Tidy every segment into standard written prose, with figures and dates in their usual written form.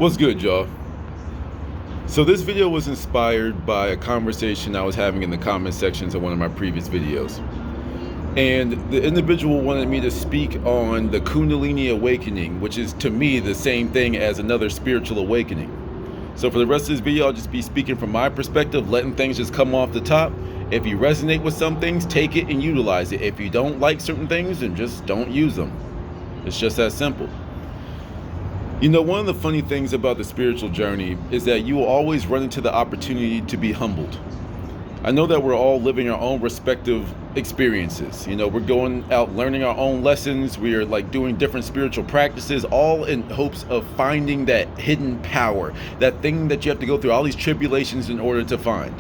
What's good, y'all? So this video was inspired by a conversation I was having in the comment sections of one of my previous videos. And the individual wanted me to speak on the Kundalini awakening, which is to me the same thing as another spiritual awakening. So for the rest of this video, I'll just be speaking from my perspective, letting things just come off the top. If you resonate with some things, take it and utilize it. If you don't like certain things, then just don't use them. It's just that simple. You know, one of the funny things about the spiritual journey is that you will always run into the opportunity to be humbled. I know that we're all living our own respective experiences. You know, we're going out learning our own lessons. We are like doing different spiritual practices, all in hopes of finding that hidden power, that thing that you have to go through all these tribulations in order to find.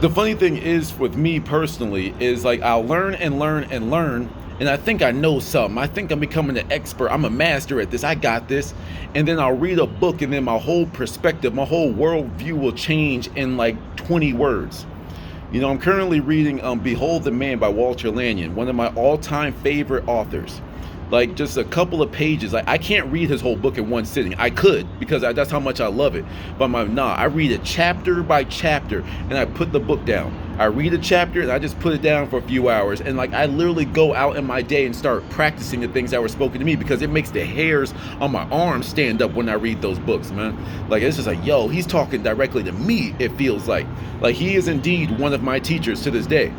The funny thing is, with me personally, is like I'll learn and learn and learn, and I think I know something. I think I'm becoming an expert. I'm a master at this. I got this. And then I'll read a book, and then my whole perspective, my whole worldview will change in like 20 words. You know, I'm currently reading Behold the Man by Walter Lanyon, one of my all-time favorite authors. Like just a couple of pages. Like I can't read his whole book in one sitting. I could, because that's how much I love it. But I read it chapter by chapter, and I put the book down. I read a chapter and I just put it down for a few hours, and like I literally go out in my day and start practicing the things that were spoken to me, because it makes the hairs on my arms stand up when I read those books, man. Like it's just like, yo, he's talking directly to me. It feels like he is indeed one of my teachers to this day.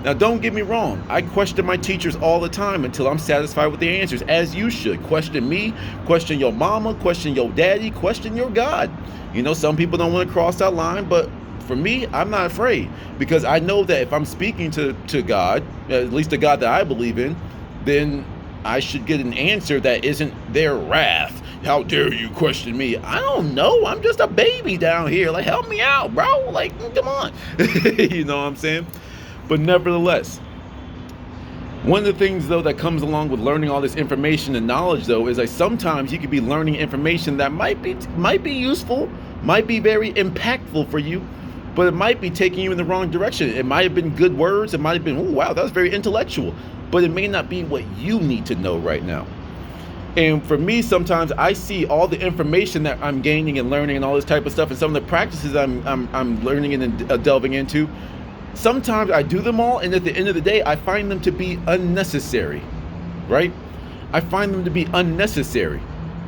Now, don't get me wrong. I question my teachers all the time until I'm satisfied with the answers, as you should. Question me, question your mama, question your daddy, question your God. You know, some people don't want to cross that line, but for me, I'm not afraid, because I know that if I'm speaking to God, at least the God that I believe in, then I should get an answer that isn't their wrath. How dare you question me? I don't know. I'm just a baby down here. Like, help me out, bro. Like, come on. You know what I'm saying? But nevertheless, one of the things, though, that comes along with learning all this information and knowledge, though, is like sometimes you could be learning information that might be useful, might be very impactful for you, but it might be taking you in the wrong direction. It might have been good words. It might have been, oh, wow, that's very intellectual, but it may not be what you need to know right now. And for me, sometimes I see all the information that I'm gaining and learning and all this type of stuff, and some of the practices I'm learning and delving into. Sometimes I do them all, and at the end of the day, I find them to be unnecessary, right? I find them to be unnecessary,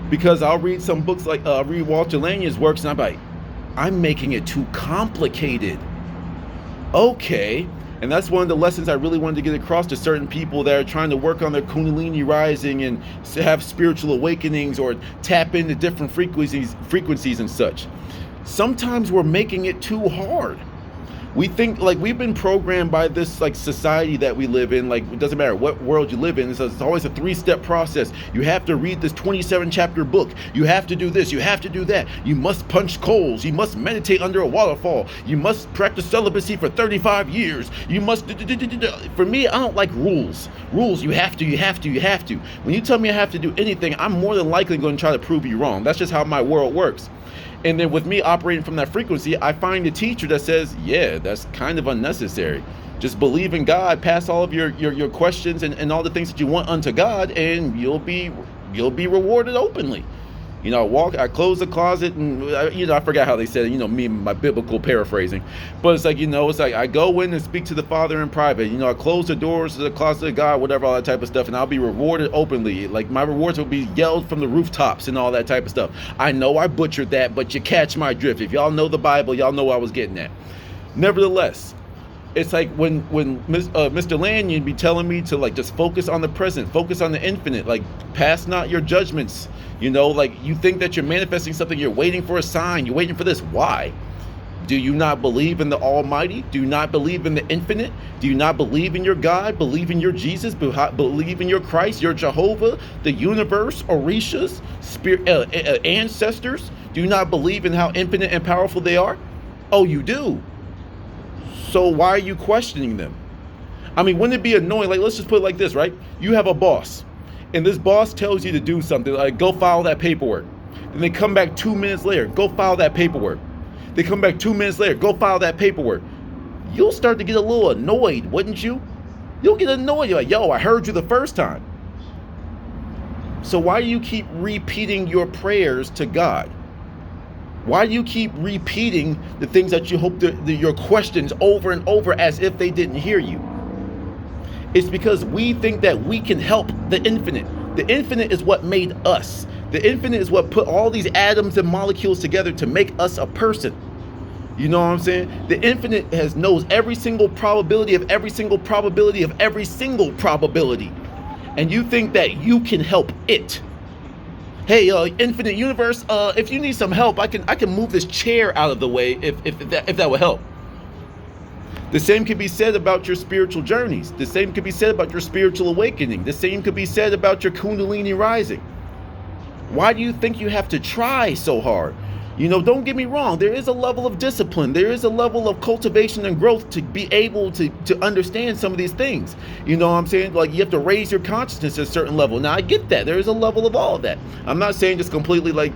because I'll read some books, like read Walter Lanyon's works, and I'm like, I'm making it too complicated. Okay. And that's one of the lessons I really wanted to get across to certain people that are trying to work on their Kundalini rising and have spiritual awakenings or tap into different frequencies and such. Sometimes we're making it too hard. We think, like, we've been programmed by this like society that we live in. Like, it doesn't matter what world you live in, it's always a 3-step process. You have to read this 27-chapter book. You have to do this. You have to do that. You must punch coals. You must meditate under a waterfall. You must practice celibacy for 35 years. You must. For me, I don't like rules. Rules, you have to, you have to, you have to. When you tell me I have to do anything, I'm more than likely going to try to prove you wrong. That's just how my world works. And then with me operating from that frequency, I find a teacher that says, yeah, that's kind of unnecessary. Just believe in God, pass all of your questions and all the things that you want unto God, and you'll be rewarded openly. You know, I close the closet, and I forgot how they said it, me and my biblical paraphrasing. But it's like, it's like I go in and speak to the Father in private. I close the doors to the closet of God, whatever, all that type of stuff, and I'll be rewarded openly. Like, my rewards will be yelled from the rooftops and all that type of stuff. I know I butchered that, but you catch my drift. If y'all know the Bible, y'all know what I was getting at. Nevertheless, it's like when Mr. Lanyon be telling me to, like, just focus on the present, focus on the infinite, like, pass not your judgments. Like, you think that you're manifesting something, you're waiting for a sign, you're waiting for this. Why? Do you not believe in the Almighty? Do you not believe in the infinite? Do you not believe in your God? Believe in your Jesus? Believe in your Christ, your Jehovah, the universe, Orishas, ancestors? Do you not believe in how infinite and powerful they are? Oh, you do. So why are you questioning them? I mean, wouldn't it be annoying? Like, let's just put it like this, right? You have a boss, and this boss tells you to do something, like go file that paperwork. And they come back 2 minutes later, go file that paperwork. They come back 2 minutes later, go file that paperwork. You'll start to get a little annoyed, wouldn't you? You'll get annoyed. You're like, yo, I heard you the first time. So why do you keep repeating your prayers to God? Why do you keep repeating the things that you hope your questions over and over as if they didn't hear you? It's because we think that we can help the infinite. The infinite is what made us. The infinite is what put all these atoms and molecules together to make us a person. You know what I'm saying? The infinite knows every single probability of every single probability of every single probability. And you think that you can help it. Hey, infinite universe, if you need some help, I can move this chair out of the way if that would help. The same could be said about your spiritual journeys. The same could be said about your spiritual awakening. The same could be said about your Kundalini rising. Why do you think you have to try so hard? You know, don't get me wrong. There is a level of discipline. There is a level of cultivation and growth to be able to understand some of these things. You know what I'm saying? Like, you have to raise your consciousness at a certain level. Now, I get that. There is a level of all of that. I'm not saying just completely like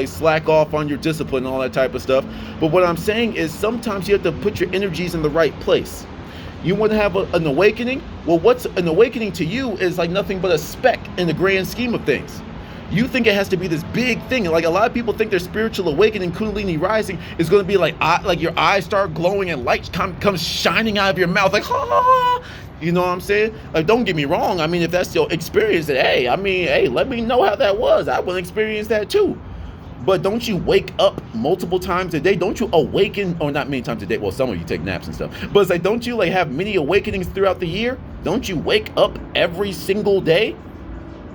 slack off on your discipline and all that type of stuff. But what I'm saying is sometimes you have to put your energies in the right place. You want to have an awakening? Well, what's an awakening to you is like nothing but a speck in the grand scheme of things. You think it has to be this big thing. Like, a lot of people think their spiritual awakening, Kundalini rising, is going to be like your eyes start glowing and light comes shining out of your mouth. Like, ah! You know what I'm saying? Like, don't get me wrong. I mean, if that's your experience, then hey, let me know how that was. I want to experience that too. But don't you wake up multiple times a day? Don't you awaken, or not many times a day? Well, some of you take naps and stuff. But it's like, don't you like have many awakenings throughout the year? Don't you wake up every single day?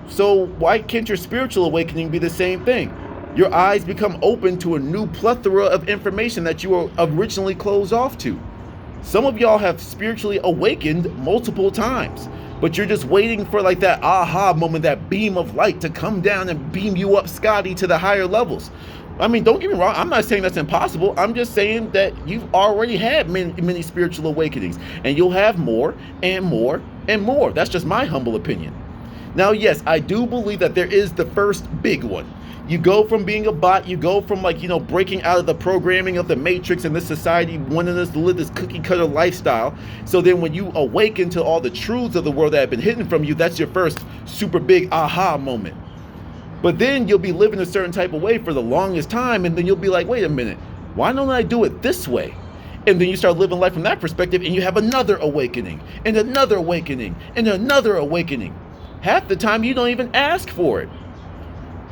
So why can't your spiritual awakening be the same thing? Your eyes become open to a new plethora of information that you were originally closed off to. Some of y'all have spiritually awakened multiple times, but you're just waiting for like that aha moment, that beam of light to come down and beam you up, Scotty, to the higher levels. I mean, don't get me wrong. I'm not saying that's impossible. I'm just saying that you've already had many spiritual awakenings, and you'll have more and more and more. That's just my humble opinion. Now, yes, I do believe that there is the first big one. You go from being a bot, you go from breaking out of the programming of the matrix and this society wanting us to live this cookie cutter lifestyle. So then when you awaken to all the truths of the world that have been hidden from you, that's your first super big aha moment. But then you'll be living a certain type of way for the longest time, and then you'll be like, wait a minute, why don't I do it this way? And then you start living life from that perspective, and you have another awakening, and another awakening, and another awakening. Half the time you don't even ask for it.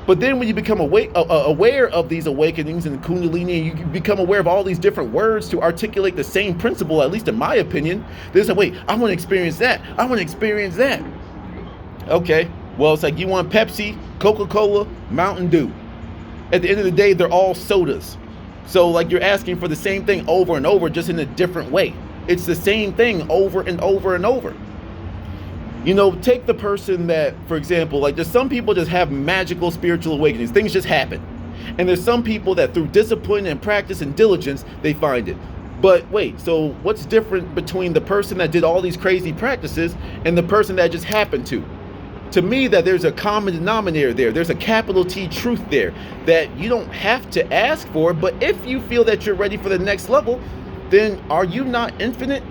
But then when you become aware of these awakenings and Kundalini, and you become aware of all these different words to articulate the same principle, at least in my opinion, there's a wait, I want to experience that. I want to experience that. Okay, well, it's like you want Pepsi, Coca-Cola, Mountain Dew. At the end of the day, they're all sodas. So like you're asking for the same thing over and over, just in a different way. It's the same thing over and over and over. You know, take the person that, for example, like there's some people just have magical spiritual awakenings. Things just happen. And there's some people that through discipline and practice and diligence, they find it. But wait, so what's different between the person that did all these crazy practices and the person that just happened to? To me, that there's a common denominator there. There's a capital T truth there that you don't have to ask for. But if you feel that you're ready for the next level, then are you not infinite?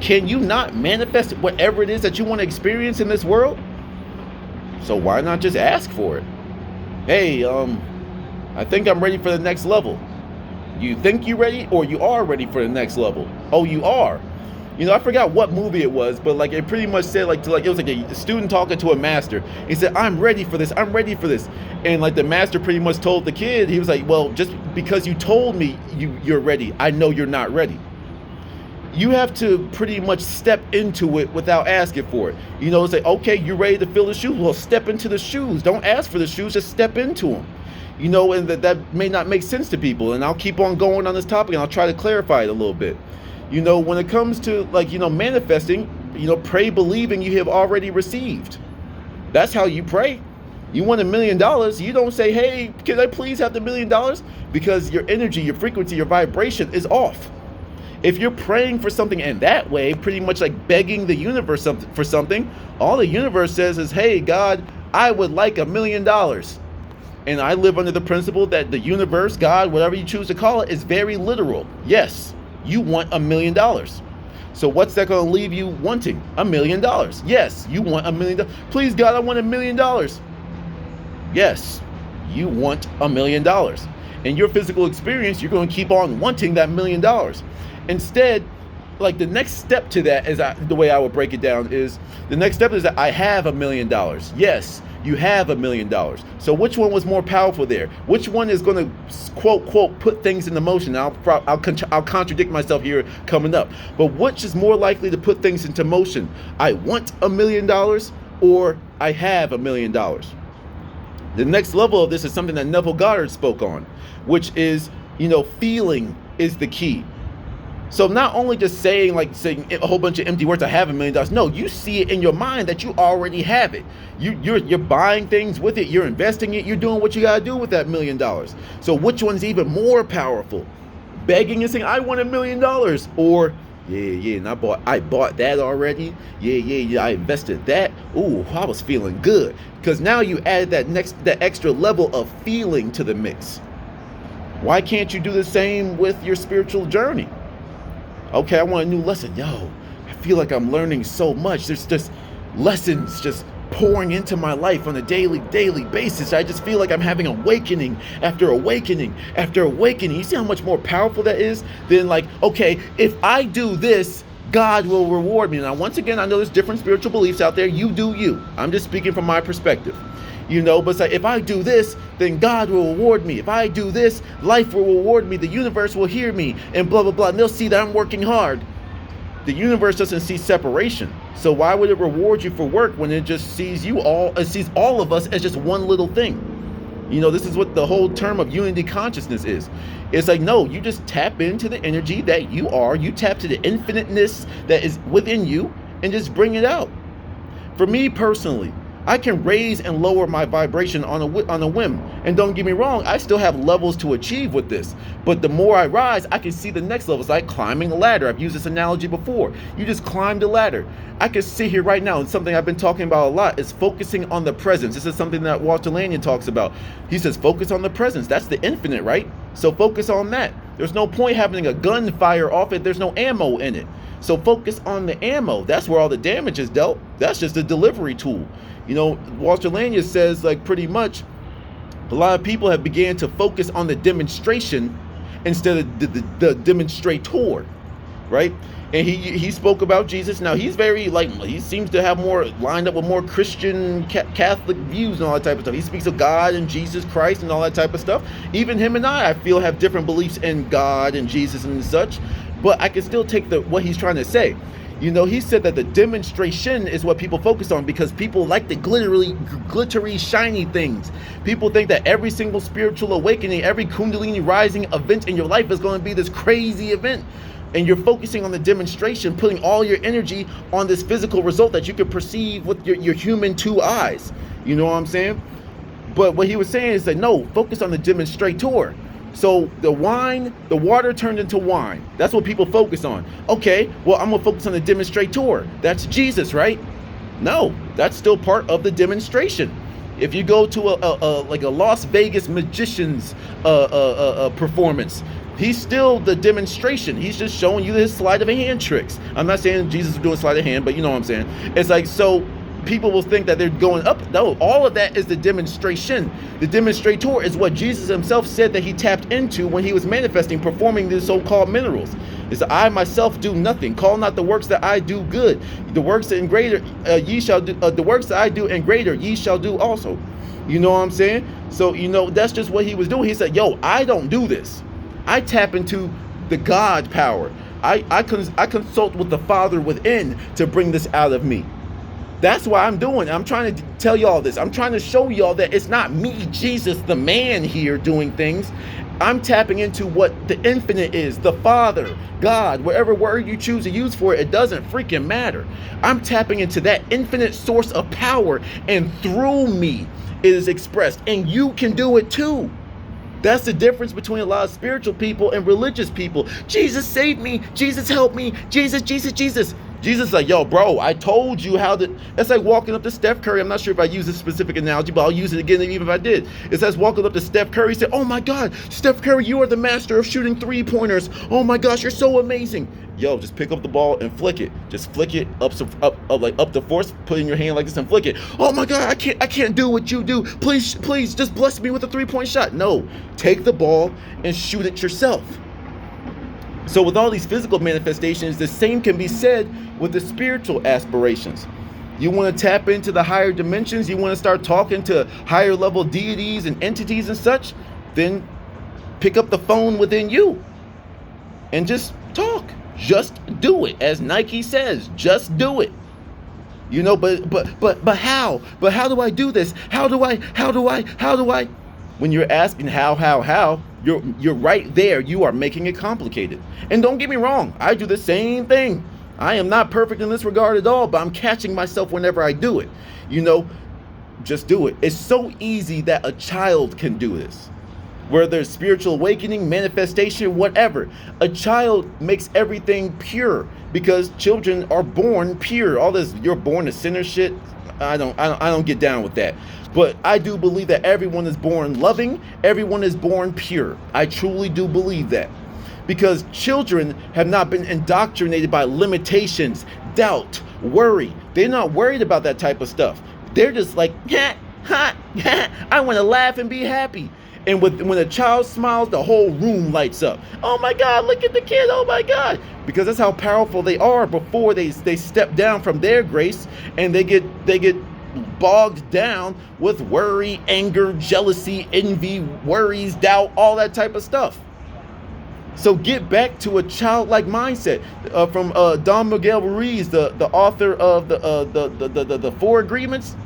Can you not manifest whatever it is that you want to experience in this world? So why not just ask for it? Hey, I think I'm ready for the next level. You think you're ready, or you are ready for the next level? Oh, you are. You know, I forgot what movie it was, but like it pretty much said it was like a student talking to a master. He said, I'm ready for this. I'm ready for this. And like the master pretty much told the kid, he was like, well, just because you told me you're ready, I know you're not ready. You have to pretty much step into it without asking for it. You know, say, okay, you're ready to fill the shoes. Well, step into the shoes. Don't ask for the shoes, just step into them. You know, and that may not make sense to people. And I'll keep on going on this topic, and I'll try to clarify it a little bit. You know, when it comes to manifesting, pray believing you have already received. That's how you pray. You want $1 million. You don't say, hey, can I please have the $1 million? Because your energy, your frequency, your vibration is off. If you're praying for something in that way, pretty much like begging the universe for something, all the universe says is, hey, God, I would like $1 million. And I live under the principle that the universe, God, whatever you choose to call it, is very literal. Yes, you want $1 million. So what's that going to leave you wanting? $1 million. Yes, you want $1 million. Please, God, I want $1 million. Yes, you want $1 million. In your physical experience, you're going to keep on wanting that $1 million. Instead, like the next step to that is the way I would break it down is the next step is that I have $1 million. Yes, you have $1 million. So which one was more powerful there? Which one is going to quote put things into motion? I'll contradict myself here coming up. But which is more likely to put things into motion? I want $1 million or I have $1 million. The next level of this is something that Neville Goddard spoke on, which is, feeling is the key. So not only just saying a whole bunch of empty words, I have $1 million. No, you see it in your mind that you already have it. You're buying things with it. You're investing it. You're doing what you got to do with that $1 million. So which one's even more powerful? Begging and saying, I want $1 million. Or, and I bought that already. Yeah, I invested that. Ooh, I was feeling good. Because now you added that extra level of feeling to the mix. Why can't you do the same with your spiritual journey? Okay, I want a new lesson. Yo, I feel like I'm learning so much. There's just lessons just pouring into my life on a daily basis. I just feel like I'm having awakening after awakening after awakening. You see how much more powerful that is than okay, if I do this, God will reward me. Now, once again, I know there's different spiritual beliefs out there. You do you. I'm just speaking from my perspective. But it's like, if I do this, then God will reward me. If I do this, life will reward me. The universe will hear me and blah, blah, blah. And they'll see that I'm working hard. The universe doesn't see separation. So why would it reward you for work when it just sees sees all of us as just one little thing? This is what the whole term of unity consciousness is. It's like, no, you just tap into the energy that you are. You tap to the infiniteness that is within you and just bring it out. For me personally, I can raise and lower my vibration on a whim. And don't get me wrong, I still have levels to achieve with this. But the more I rise, I can see the next level. It's like climbing the ladder. I've used this analogy before. You just climb the ladder. I can sit here right now, and something I've been talking about a lot is focusing on the presence. This is something that Walter Lanyon talks about. He says, focus on the presence. That's the infinite, right? So focus on that. There's no point having a gun fire off it. There's no ammo in it. So focus on the ammo. That's where all the damage is dealt. That's just a delivery tool. Walter Lanyon says pretty much a lot of people have began to focus on the demonstration instead of the demonstrator, right? And he spoke about Jesus. Now he's very he seems to have more lined up with more Christian Catholic views and all that type of stuff. He speaks of God and Jesus Christ and all that type of stuff. Even him and I feel have different beliefs in God and Jesus and such, but I can still take what he's trying to say. He said that the demonstration is what people focus on because people like the glittery, shiny things. People think that every single spiritual awakening, every Kundalini rising event in your life is going to be this crazy event. And you're focusing on the demonstration, putting all your energy on this physical result that you can perceive with your human two eyes. You know what I'm saying? But what he was saying is that no, focus on the demonstrator. So the water turned into wine. That's what people focus on. Okay, well, I'm gonna focus on the demonstrator. That's Jesus, right? No, that's still part of the demonstration. If you go to a Las Vegas magician's performance, he's still the demonstration. He's just showing you his sleight of hand tricks. I'm not saying Jesus is doing sleight of hand, but you know what I'm saying. It's like, so people will think that they're going up. No, all of that is the demonstration. The demonstrator is what Jesus himself said that he tapped into when he was manifesting, performing the so-called minerals. It's I myself do nothing. Call not the works that I do good. The works and greater ye shall do. The works that I do and greater ye shall do also. You know what I'm saying? So that's just what he was doing. He said, "Yo, I don't do this. I tap into the God power. I consult with the Father within to bring this out of me." That's why I'm doing it. I'm trying to tell y'all this. I'm trying to show y'all that it's not me, Jesus, the man here doing things. I'm tapping into what the infinite is, the Father, God, whatever word you choose to use for it, it doesn't freaking matter. I'm tapping into that infinite source of power, and through me it is expressed, and you can do it too. That's the difference between a lot of spiritual people and religious people. Jesus saved me. Jesus helped me. Jesus, Jesus, Jesus. Jesus is like, yo, bro, I told you how to. It's like walking up to Steph Curry. I'm not sure if I use this specific analogy, but I'll use it again even if I did. It says walking up to Steph Curry, say, oh my God, Steph Curry, you are the master of shooting 3-pointers. Oh my gosh, you're so amazing. Yo, just pick up the ball and flick it. Just flick it up the force, put it in your hand like this and flick it. Oh my God, I can't do what you do. Please, just bless me with a 3-point shot. No, take the ball and shoot it yourself. So with all these physical manifestations, the same can be said with the spiritual aspirations. You want to tap into the higher dimensions, you want to start talking to higher level deities and entities and such, then pick up the phone within you and just talk. Just do it. As Nike says, just do it. You know, but how? But how do I do this? How do I? When you're asking how, you're right there. You are making it complicated. And don't get me wrong, I do the same thing. I am not perfect in this regard at all, but I'm catching myself whenever I do it. You know, just do it. It's so easy that a child can do this. Where there's spiritual awakening, manifestation, whatever. A child makes everything pure because children are born pure. All this, you're born a sinner shit, I don't get down with that. But I do believe that everyone is born loving, everyone is born pure. I truly do believe that. Because children have not been indoctrinated by limitations, doubt, worry. They're not worried about that type of stuff. They're just like, I want to laugh and be happy. And when a child smiles, the whole room lights up. Oh my God, look at the kid, oh my God. Because that's how powerful they are before they step down from their grace and they get bogged down with worry, anger, jealousy, envy, worries, doubt, all that type of stuff. So get back to a childlike mindset. From Don Miguel Ruiz, the author of the Four Agreements,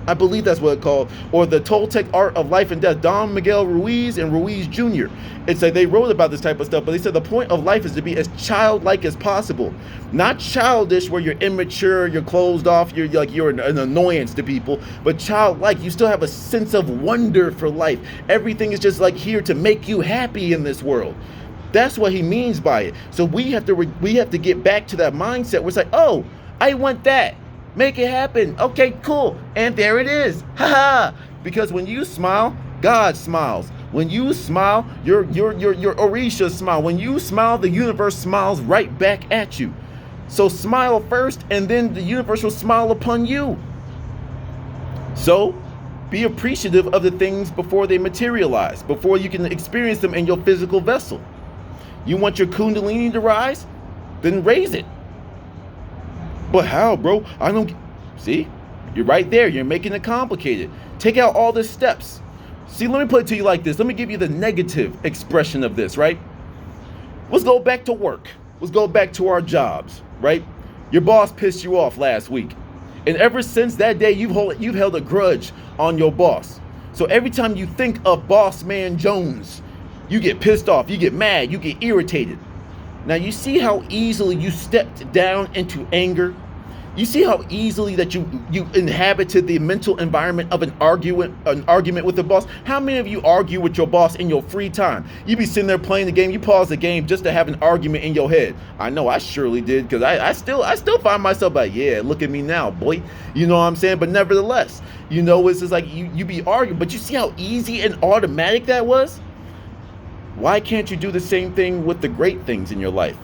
I believe that's what it's called, or the Toltec Art of Life and Death. Don Miguel Ruiz and Ruiz Jr. It's like they wrote about this type of stuff, but they said the point of life is to be as childlike as possible, not childish where you're immature, you're closed off, you're an annoyance to people, but childlike. You still have a sense of wonder for life. Everything is just like here to make you happy in this world. That's what he means by it. So we have to get back to that mindset where it's like, oh, I want that. Make it happen. Okay, cool. And there it is. Haha. Because when you smile, God smiles. When you smile, your Orisha smile. When you smile, the universe smiles right back at you. So smile first, and then the universe will smile upon you. So be appreciative of the things before they materialize, before you can experience them in your physical vessel. You want your Kundalini to rise? Then raise it. But how, bro? I don't see. You're right there. You're making it complicated. Take out all the steps. See, let me put it to you like this. Let me give you the negative expression of this, right? Let's go back to work. Let's go back to our jobs, right? Your boss pissed you off last week. And ever since that day, you've held a grudge on your boss. So every time you think of Boss Man Jones, you get pissed off, you get mad, you get irritated. Now you see how easily you stepped down into anger? You see how easily that you inhabited the mental environment of an argument with the boss? How many of you argue with your boss in your free time? You be sitting there playing the game, you pause the game just to have an argument in your head. I know I surely did, because I still find myself like, yeah, look at me now, boy. You know what I'm saying? But nevertheless, you know, it's just like you be arguing, but you see how easy and automatic that was? Why can't you do the same thing with the great things in your life?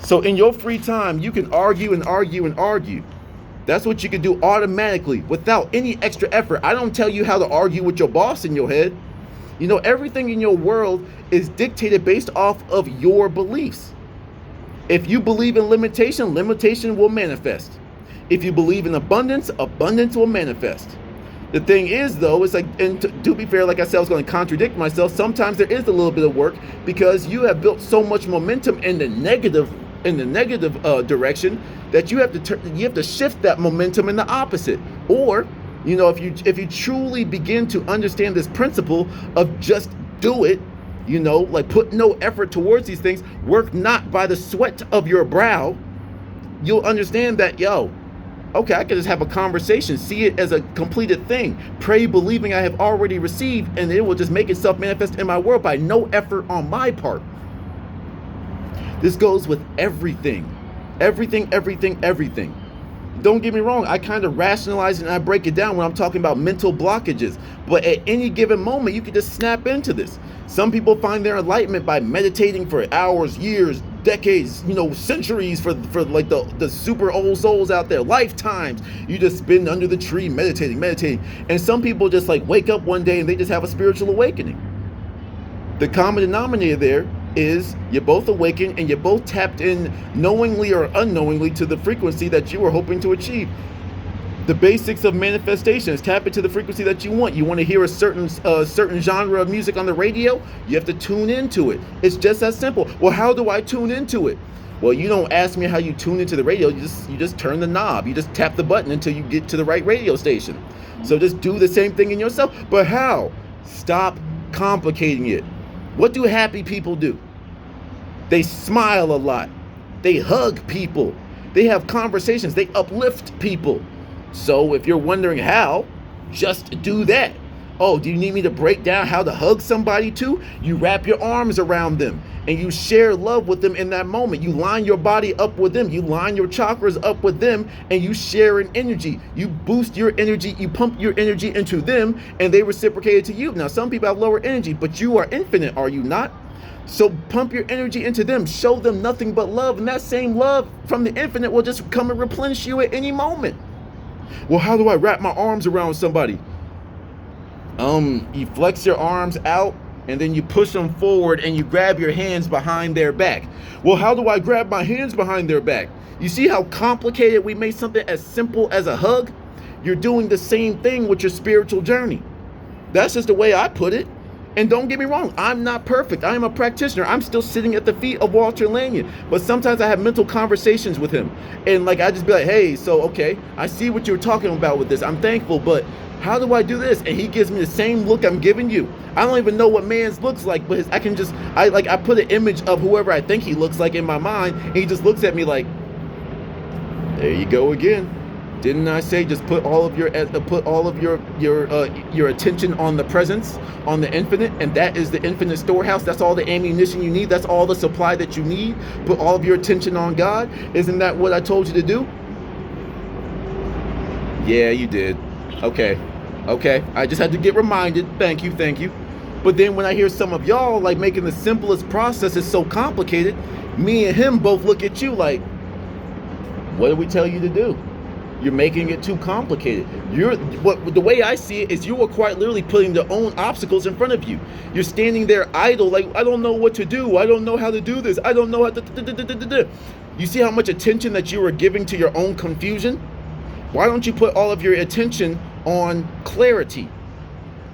So in your free time, you can argue and argue and argue. That's what you can do automatically without any extra effort. I don't tell you how to argue with your boss in your head. You know, everything in your world is dictated based off of your beliefs. If you believe in limitation, limitation will manifest. If you believe in abundance, abundance will manifest. The thing is, though, it's like, and to be fair, like I said, I was going to contradict myself. Sometimes there is a little bit of work because you have built so much momentum in the negative direction that you have to shift that momentum in the opposite. Or, you know, if you truly begin to understand this principle of just do it, you know, like put no effort towards these things, work not by the sweat of your brow, you'll understand that, yo, okay, I can just have a conversation, see it as a completed thing, pray believing I have already received, and it will just make itself manifest in my world by no effort on my part. This goes with everything. Everything, everything, everything. Don't get me wrong, I kind of rationalize it and I break it down when I'm talking about mental blockages. But at any given moment, you can just snap into this. Some people find their enlightenment by meditating for hours, years, decades, centuries for like the super old souls out there, lifetimes. You just spend under the tree meditating. And some people just like wake up one day and they just have a spiritual awakening. The common denominator there is you're both awakened and you're both tapped in knowingly or unknowingly to the frequency that you were hoping to achieve. The basics of manifestation is tap into the frequency that you want. You want to hear a certain genre of music on the radio? You have to tune into it. It's just that simple. Well, how do I tune into it? Well, you don't ask me how you tune into the radio. You just turn the knob. You just tap the button until you get to the right radio station. So just do the same thing in yourself. But how? Stop complicating it. What do happy people do? They smile a lot. They hug people. They have conversations. They uplift people. So if you're wondering how, just do that. Oh, do you need me to break down how to hug somebody too? You wrap your arms around them and you share love with them in that moment. You line your body up with them. You line your chakras up with them and you share an energy. You boost your energy. You pump your energy into them and they reciprocate it to you. Now, some people have lower energy, but you are infinite, are you not? So pump your energy into them. Show them nothing but love. And that same love from the infinite will just come and replenish you at any moment. Well, how do I wrap my arms around somebody? You flex your arms out and then you push them forward and you grab your hands behind their back. Well, how do I grab my hands behind their back? You see how complicated we made something as simple as a hug? You're doing the same thing with your spiritual journey. That's just the way I put it. And don't get me wrong, I'm not perfect. I am a practitioner. I'm still sitting at the feet of Walter Lanyon. But sometimes I have mental conversations with him. And like I just be like, hey, so okay, I see what you're talking about with this. I'm thankful, but how do I do this? And he gives me the same look I'm giving you. I don't even know what man's looks like, but I put an image of whoever I think he looks like in my mind, and he just looks at me like, there you go again. Didn't I say just put all of your attention on the presence, on the infinite, and that is the infinite storehouse. That's all the ammunition you need. That's all the supply that you need. Put all of your attention on God. Isn't that what I told you to do? Yeah, you did. Okay. I just had to get reminded. Thank you. But then when I hear some of y'all like making the simplest processes so complicated, me and him both look at you like, what did we tell you to do? You're making it too complicated. The way I see it is you are quite literally putting your own obstacles in front of you. You're standing there idle like, I don't know what to do. I don't know how to do this. I don't know how to. You see how much attention that you are giving to your own confusion? Why don't you put all of your attention on clarity?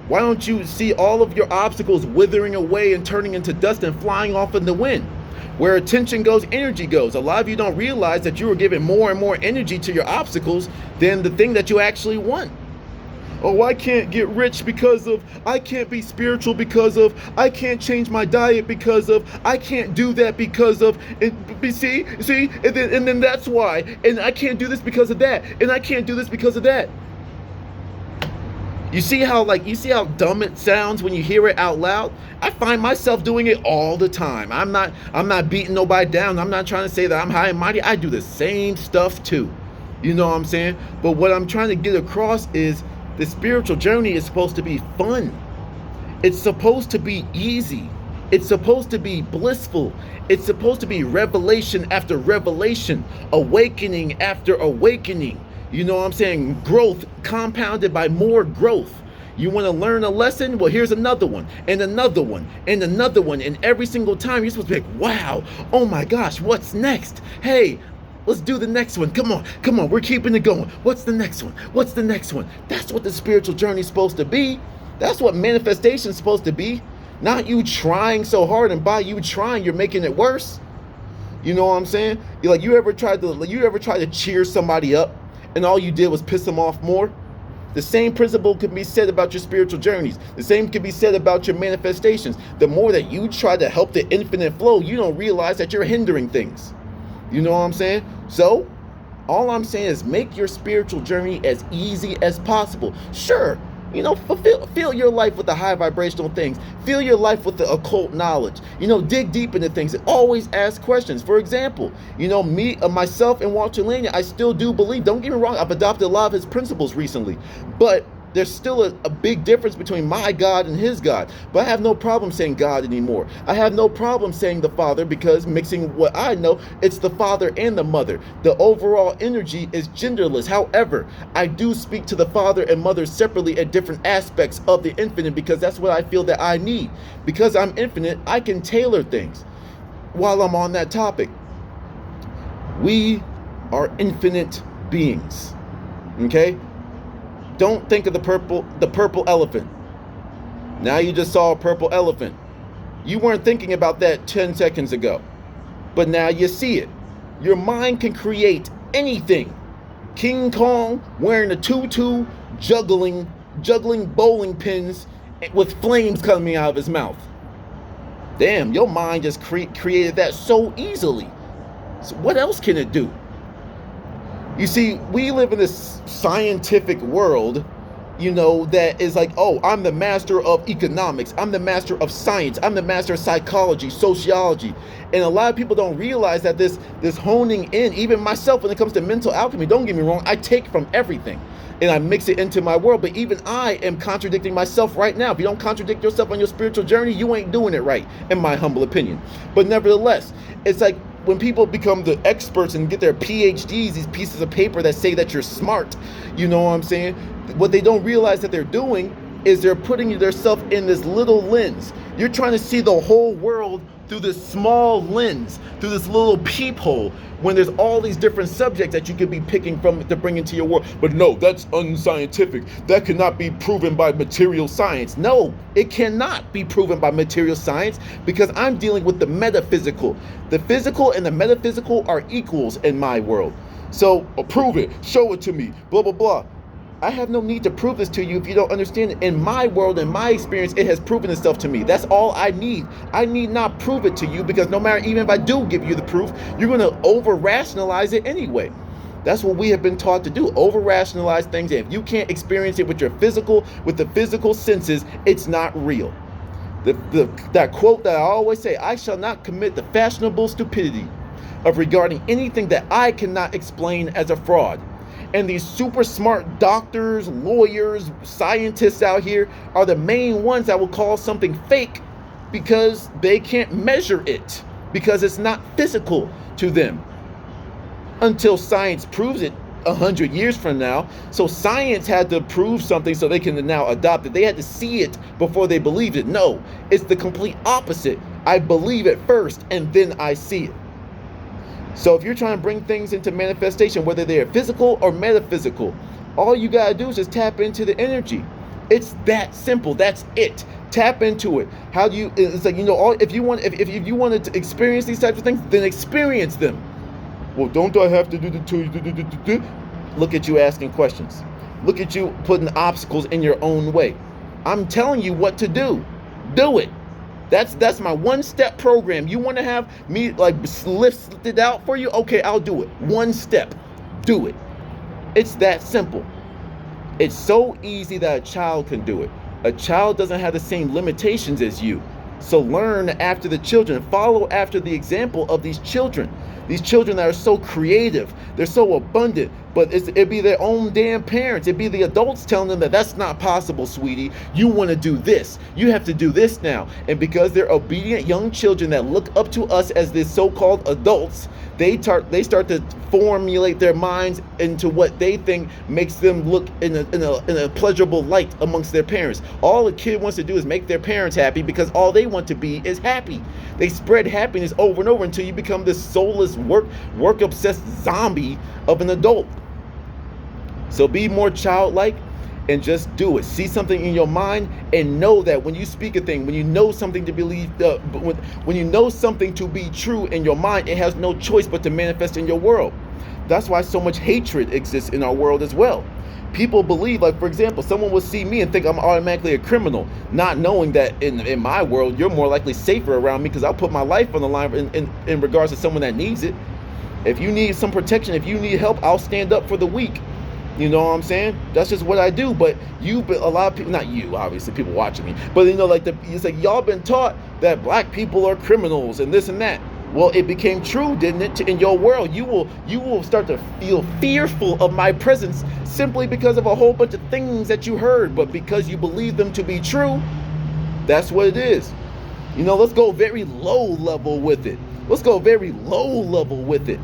Why don't you see all of your obstacles withering away and turning into dust and flying off in the wind? Where attention goes, energy goes. A lot of you don't realize that you are giving more and more energy to your obstacles than the thing that you actually want. Oh, I can't get rich because of, I can't be spiritual because of, I can't change my diet because of, I can't do that because of, see, and then that's why, and I can't do this because of that, and I can't do this because of that. You see how dumb it sounds when you hear it out loud? I find myself doing it all the time. I'm not beating nobody down. I'm not trying to say that I'm high and mighty. I do the same stuff too. You know what I'm saying? But what I'm trying to get across is the spiritual journey is supposed to be fun. It's supposed to be easy. It's supposed to be blissful. It's supposed to be revelation after revelation, awakening after awakening. You know what I'm saying? Growth compounded by more growth. You want to learn a lesson? Well, here's another one, and another one, and another one. And every single time you're supposed to be like, wow, oh my gosh, what's next? Hey, let's do the next one. Come on, we're keeping it going. What's the next one? What's the next one? That's what the spiritual journey is supposed to be. That's what manifestation is supposed to be. Not you trying so hard, and by you trying, you're making it worse. You know what I'm saying? You ever tried to cheer somebody up, and all you did was piss them off more? The same principle can be said about your spiritual journeys. The same can be said about your manifestations. The more that you try to help the infinite flow, you don't realize that you're hindering things. You know what I'm saying? So, all I'm saying is make your spiritual journey as easy as possible. Sure, You know, fill your life with the high vibrational things. Fill your life with the occult knowledge. You know, dig deep into things and always ask questions. For example, you know, myself and Walter Lania, I still do believe, don't get me wrong, I've adopted a lot of his principles recently, but there's still a big difference between my God and his God. But I have no problem saying God anymore. I have no problem saying the Father, because mixing what I know, it's the Father and the Mother. The overall energy is genderless. However, I do speak to the Father and Mother separately at different aspects of the infinite, because that's what I feel that I need. Because I'm infinite, I can tailor things. While I'm on that topic, we are infinite beings. Okay? Don't think of the purple elephant. Now you just saw a purple elephant. You weren't thinking about that 10 seconds ago, but now you see it. Your mind can create anything. King Kong wearing a tutu, juggling bowling pins with flames coming out of his mouth. Damn, your mind just created that so easily. So what else can it do? You see, we live in this scientific world, you know, that is like, oh, I'm the master of economics, I'm the master of science, I'm the master of psychology, sociology. And a lot of people don't realize that this honing in, even myself, when it comes to mental alchemy, don't get me wrong, I take from everything and I mix it into my world. But even I am contradicting myself right now. If you don't contradict yourself on your spiritual journey, you ain't doing it right, in my humble opinion. But nevertheless, it's like, when people become the experts and get their PhDs, these pieces of paper that say that you're smart, you know what I'm saying? What they don't realize that they're doing is they're putting themselves in this little lens. You're trying to see the whole world through this small lens, through this little peephole, when there's all these different subjects that you could be picking from to bring into your world. But no, that's unscientific. That cannot be proven by material science. No, it cannot be proven by material science, because I'm dealing with the metaphysical. The physical and the metaphysical are equals in my world. So prove it, show it to me, blah, blah, blah. I have no need to prove this to you if you don't understand it. In my world, in my experience, it has proven itself to me. That's all I need. I need not prove it to you, because no matter, even if I do give you the proof, you're going to over-rationalize it anyway. That's what we have been taught to do, over-rationalize things. And if you can't experience it with the physical senses, it's not real. That quote that I always say, I shall not commit the fashionable stupidity of regarding anything that I cannot explain as a fraud. And these super smart doctors, lawyers, scientists out here are the main ones that will call something fake because they can't measure it, because it's not physical to them, until science proves it 100 years from now. So science had to prove something so they can now adopt it. They had to see it before they believed it. No, it's the complete opposite. I believe it first and then I see it. So if you're trying to bring things into manifestation, whether they're physical or metaphysical, all you gotta do is just tap into the energy. It's that simple. That's it. Tap into it. How do you? It's like, you know, if you want to experience these types of things, then experience them. Well, don't I have to do? Look at you asking questions. Look at you putting obstacles in your own way. I'm telling you what to do. Do it. That's my one-step program. You want to have me like lift it out for you? Okay, I'll do it. One step. Do it. It's that simple. It's so easy that a child can do it. A child doesn't have the same limitations as you. So learn after the children. Follow after the example of these children. These children that are so creative. They're so abundant. But it'd be their own damn parents. It'd be the adults telling them that that's not possible, sweetie. You want to do this. You have to do this now. And because they're obedient young children that look up to us as these so-called adults, they start to formulate their minds into what they think makes them look in a pleasurable light amongst their parents. All a kid wants to do is make their parents happy, because all they want to be is happy. They spread happiness over and over until you become this soulless, work-obsessed zombie of an adult. So be more childlike and just do it. See something in your mind and know that when you speak a thing, when you know something to believe, when you know something to be true in your mind, it has no choice but to manifest in your world. That's why so much hatred exists in our world as well. People believe, like, for example, someone will see me and think I'm automatically a criminal, not knowing that in my world, you're more likely safer around me, because I'll put my life on the line in regards to someone that needs it. If you need some protection, if you need help, I'll stand up for the weak. You know what I'm saying? That's just what I do. But a lot of people, not you, obviously, people watching me, but it's like y'all been taught that black people are criminals and this and that. Well, it became true, didn't it? In your world, you will start to feel fearful of my presence simply because of a whole bunch of things that you heard, but because you believe them to be true, that's what it is. Let's go very low level with it. Let's go very low level with it.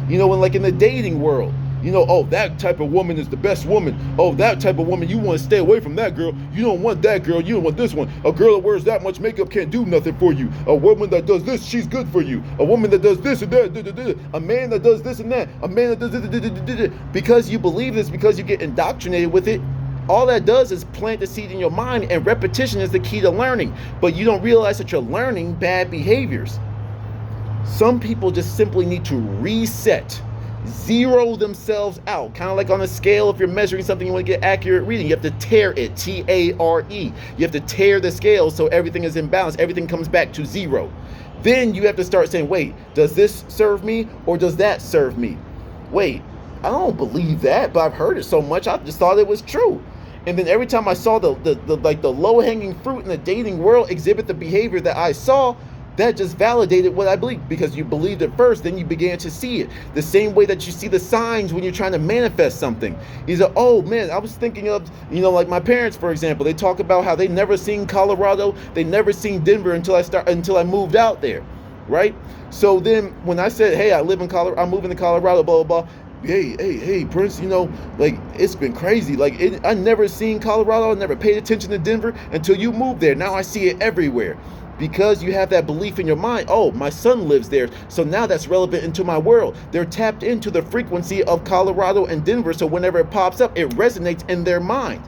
When like in the dating world, oh, that type of woman is the best woman. Oh, that type of woman, you want to stay away from that girl. You don't want that girl. You don't want this one. A girl that wears that much makeup can't do nothing for you. A woman that does this, she's good for you. A woman that does this and that. A man that does this and that. A man that does this. Because you believe this, because you get indoctrinated with it, all that does is plant the seed in your mind, and repetition is the key to learning. But you don't realize that you're learning bad behaviors. Some people just simply need to reset. Zero themselves out, kind of like on a scale. If you're measuring something, you want to get accurate reading, you have to tear it, T-A-R-E. You have to tear the scale so everything is in balance, everything comes back to zero. Then you have to start saying, wait, does this serve me or does that serve me? Wait, I don't believe that, but I've heard it so much, I just thought it was true. And then every time I saw the low-hanging fruit in the dating world exhibit the behavior that I saw, that just validated what I believed, because you believed it first, then you began to see it. The same way that you see the signs when you're trying to manifest something. You say, oh man, I was thinking of, like my parents, for example, they talk about how they never seen Colorado, they never seen Denver until I moved out there, right? So then when I said, hey, I live in Colorado, I'm moving to Colorado, blah, blah, blah. Hey, Prince, like it's been crazy. Like I never seen Colorado, I never paid attention to Denver until you moved there. Now I see it everywhere. Because you have that belief in your mind, oh, my son lives there, so now that's relevant into my world. They're tapped into the frequency of Colorado and Denver, so whenever it pops up, it resonates in their mind.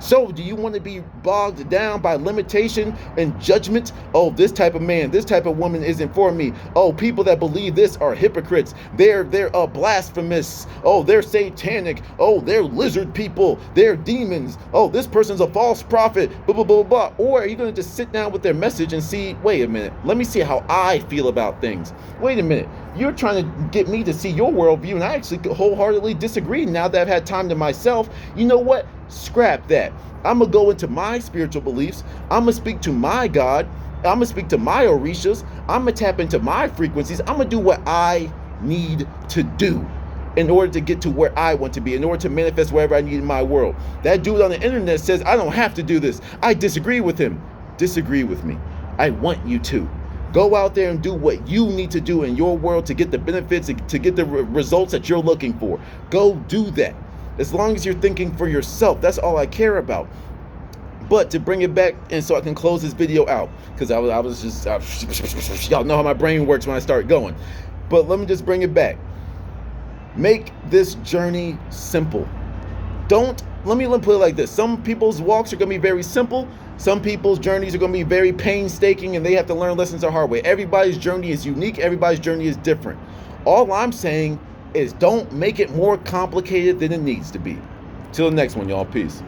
So do you want to be bogged down by limitation and judgment? Oh, this type of man, this type of woman isn't for me. Oh, people that believe this are hypocrites. They're blasphemous. Oh, they're satanic. Oh, they're lizard people. They're demons. Oh, this person's a false prophet. Blah, blah, blah, blah. Or are you going to just sit down with their message and see, wait a minute, let me see how I feel about things. Wait a minute, you're trying to get me to see your worldview, and I actually wholeheartedly disagree now that I've had time to myself. You know what? Scrap that. I'm going to go into my spiritual beliefs. I'm going to speak to my God. I'm going to speak to my Orishas. I'm going to tap into my frequencies. I'm going to do what I need to do in order to get to where I want to be, in order to manifest wherever I need in my world. That dude on the internet says, I don't have to do this. I disagree with him. Disagree with me. I want you to. Go out there and do what you need to do in your world to get the benefits, to get the results that you're looking for. Go do that. As long as you're thinking for yourself, that's all I care about. But to bring it back, and so I can close this video out, because I was just, y'all know how my brain works when I start going. But let me just bring it back. Make this journey simple. Let me put it like this. Some people's walks are going to be very simple. Some people's journeys are going to be very painstaking, and they have to learn lessons the hard way. Everybody's journey is unique. Everybody's journey is different. All I'm saying is don't make it more complicated than it needs to be. Till the next one, y'all. Peace.